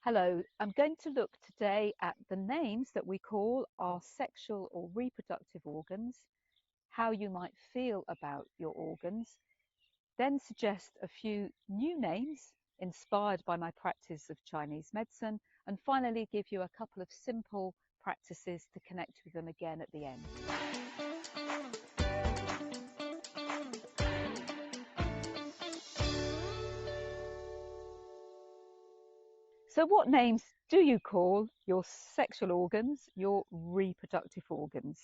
Hello, I'm going to look today at the names that we call our sexual or reproductive organs, how you might feel about your organs, then suggest a few new names inspired by my practice of Chinese medicine, and finally give you a couple of simple practices to connect with them again at the end. So what names do you call your sexual organs, your reproductive organs?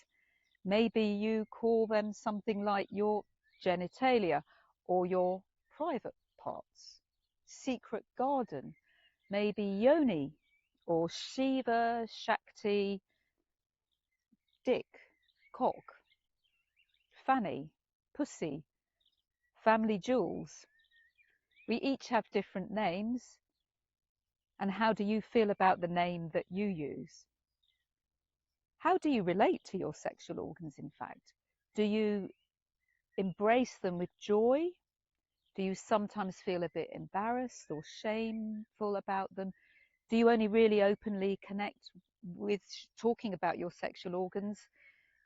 Maybe you call them something like your genitalia or your private parts, secret garden, maybe yoni or Shiva, Shakti, dick, cock, fanny, pussy, family jewels. We each have different names. And how do you feel about the name that you use? How do you relate to your sexual organs, in fact? Do you embrace them with joy? Do you sometimes feel a bit embarrassed or shameful about them? Do you only really openly connect with talking about your sexual organs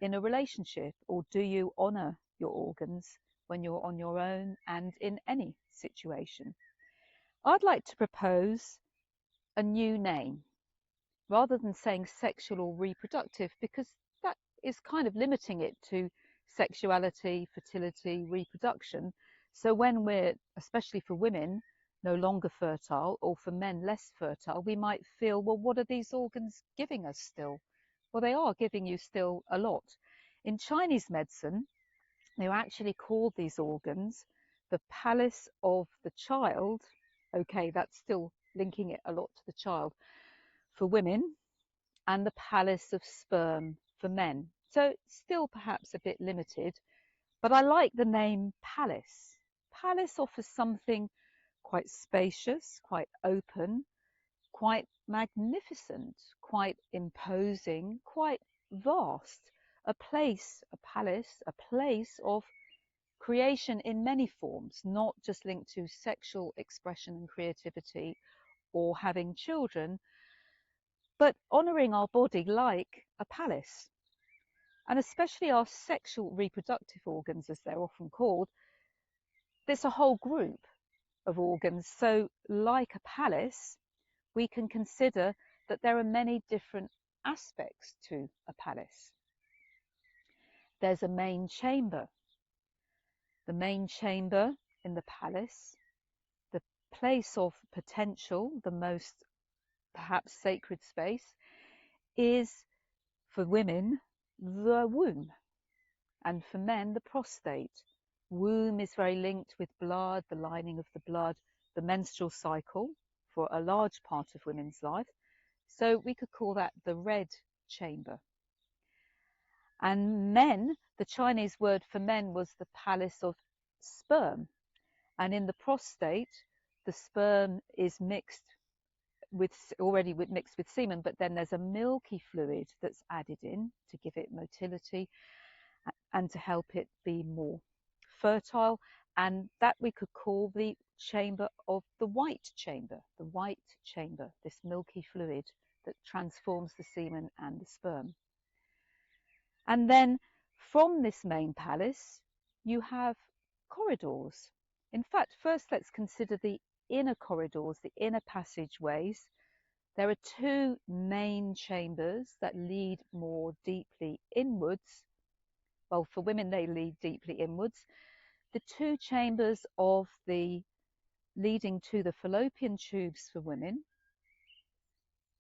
in a relationship? Or do you honor your organs when you're on your own and in any situation? I'd like to propose a new name rather than saying sexual or reproductive, because that is kind of limiting it to sexuality, fertility, reproduction. So when we're, especially for women, no longer fertile, or for men less fertile, we might feel, well, what are these organs giving us still? Well, they are giving you still a lot. In Chinese medicine, they actually call these organs the palace of the child. Okay, that's still linking it a lot to the child for women, and the palace of sperm for men. So still perhaps a bit limited, but I like the name palace. Palace offers something quite spacious, quite open, quite magnificent, quite imposing, quite vast. A place, a palace, a place of creation in many forms, not just linked to sexual expression and creativity or having children, but honouring our body like a palace. And especially our sexual reproductive organs, as they're often called, there's a whole group of organs. So like a palace, we can consider that there are many different aspects to a palace. There's a main chamber. The main chamber in the palace, the place of potential, the most perhaps sacred space, is for women the womb, and for men the prostate. Womb is very linked with blood, the lining of the blood, the menstrual cycle for a large part of women's life. So we could call that the red chamber. And men, the Chinese word for men was the palace of sperm. And in the prostate, the sperm is already mixed with semen, but then there's a milky fluid that's added in to give it motility and to help it be more fertile, and that we could call the chamber of the white chamber, this milky fluid that transforms the semen and the sperm. And then from this main palace, you have corridors. In fact, first let's consider the inner corridors, the inner passageways. There are two main chambers that lead more deeply inwards. Well, for women, they lead deeply inwards. The two chambers of the leading to the fallopian tubes for women.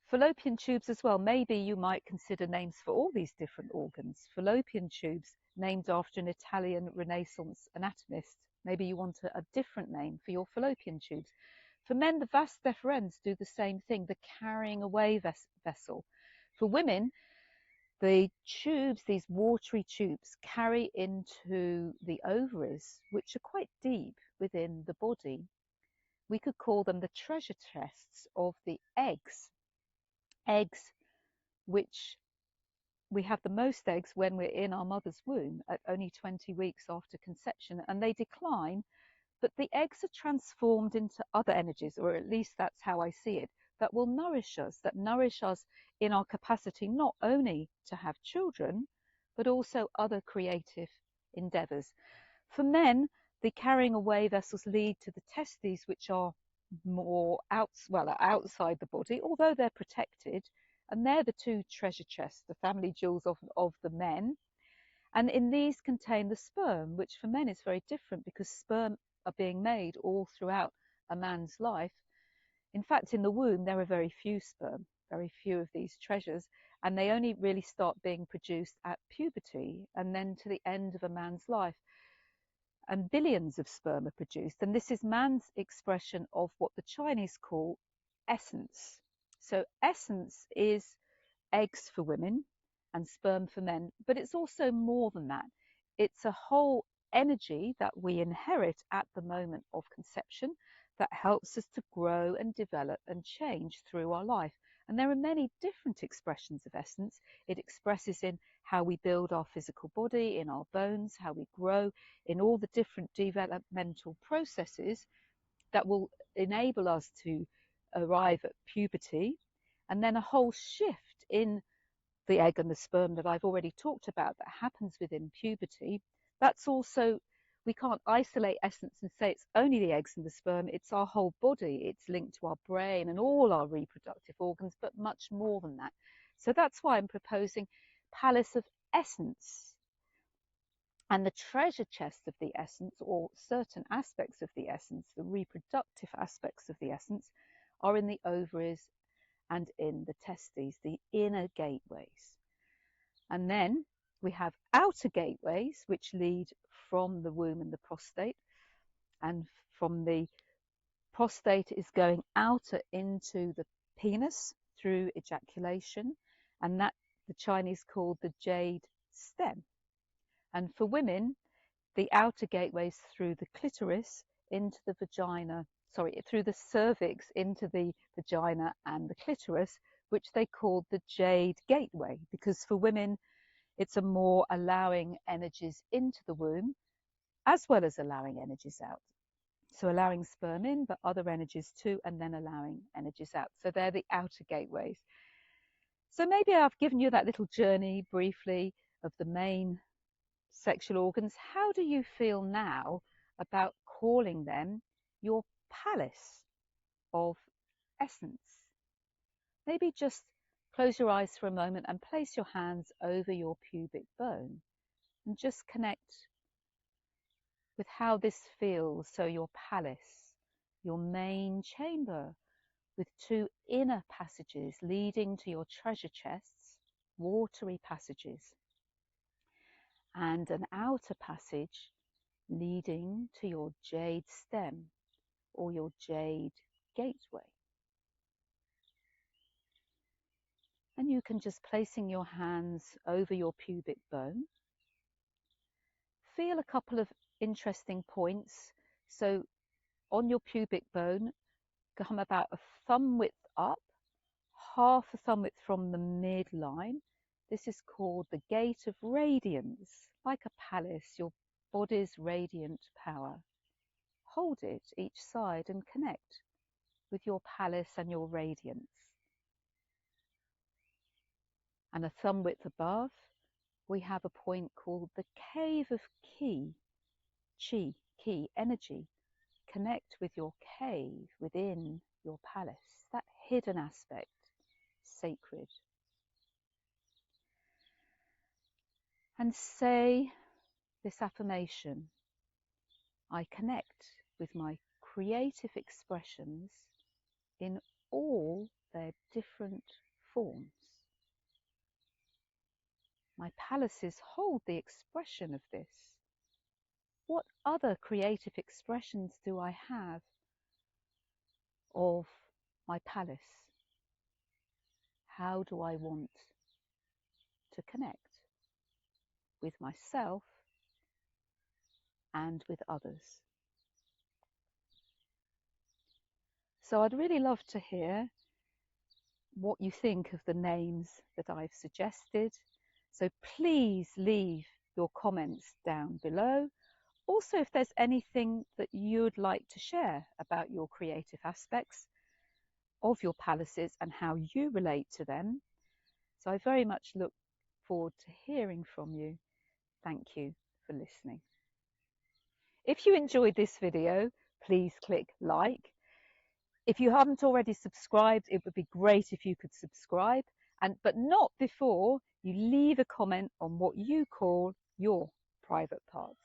Fallopian tubes as well. Maybe you might consider names for all these different organs. Fallopian tubes, named after an Italian Renaissance anatomist. Maybe you want a different name for your fallopian tubes. For men, the vas deferens do the same thing, the carrying away vessel. For women, the tubes, these watery tubes, carry into the ovaries, which are quite deep within the body. We could call them the treasure chests of the eggs. Eggs, which we have the most eggs when we're in our mother's womb at only 20 weeks after conception, and they decline, but the eggs are transformed into other energies, or at least that's how I see it. that will nourish us in our capacity not only to have children, but also other creative endeavours. For men, the carrying away vessels lead to the testes, which are more outside the body, although they're protected, and they're the two treasure chests, the family jewels of the men. And in these contain the sperm, which for men is very different because sperm are being made all throughout a man's life. In fact, in the womb, there are very few sperm, very few of these treasures, and they only really start being produced at puberty and then to the end of a man's life. And billions of sperm are produced. And this is man's expression of what the Chinese call essence. So essence is eggs for women and sperm for men, but it's also more than that. It's a whole energy that we inherit at the moment of conception that helps us to grow and develop and change through our life. And there are many different expressions of essence. It expresses in how we build our physical body, in our bones, how we grow, in all the different developmental processes that will enable us to arrive at puberty, and then a whole shift in the egg and the sperm that I've already talked about that happens within puberty. That's also, we can't isolate essence and say it's only the eggs and the sperm. It's our whole body. It's linked to our brain and all our reproductive organs, but much more than that. So that's why I'm proposing palace of essence. And the treasure chest of the essence, or certain aspects of the essence, the reproductive aspects of the essence, are in the ovaries and in the testes, the inner gateways. And then we have outer gateways, which lead from the womb and the prostate. And from the prostate is going outer into the penis through ejaculation. And that the Chinese called the Jade Stem. And for women, the outer gateways through the clitoris into the vagina, through the cervix into the vagina and the clitoris, which they called the Jade Gateway, because for women, it's a more allowing energies into the womb, as well as allowing energies out. So allowing sperm in, but other energies too, and then allowing energies out. So they're the outer gateways. So maybe I've given you that little journey briefly of the main sexual organs. How do you feel now about calling them your palace of essence? Maybe just close your eyes for a moment and place your hands over your pubic bone and just connect with how this feels. So your palace, your main chamber, with two inner passages leading to your treasure chests, watery passages, and an outer passage leading to your jade stem or your jade gateway. And you can just placing your hands over your pubic bone, feel a couple of interesting points. So on your pubic bone, come about a thumb width up, half a thumb width from the midline. This is called the gate of radiance, like a palace, your body's radiant power. Hold it each side and connect with your palace and your radiance. And a thumb width above, we have a point called the cave of Qi, Qi, energy. Connect with your cave within your palace, that hidden aspect, sacred. And say this affirmation: I connect with my creative expressions in all their different forms. My palaces hold the expression of this. What other creative expressions do I have of my palace? How do I want to connect with myself and with others? So I'd really love to hear what you think of the names that I've suggested. So please leave your comments down below. Also, if there's anything that you'd like to share about your creative aspects, of your palaces and how you relate to them. So I very much look forward to hearing from you. Thank you for listening. If you enjoyed this video, please click like. If you haven't already subscribed, it would be great if you could subscribe, but not before you leave a comment on what you call your private parts.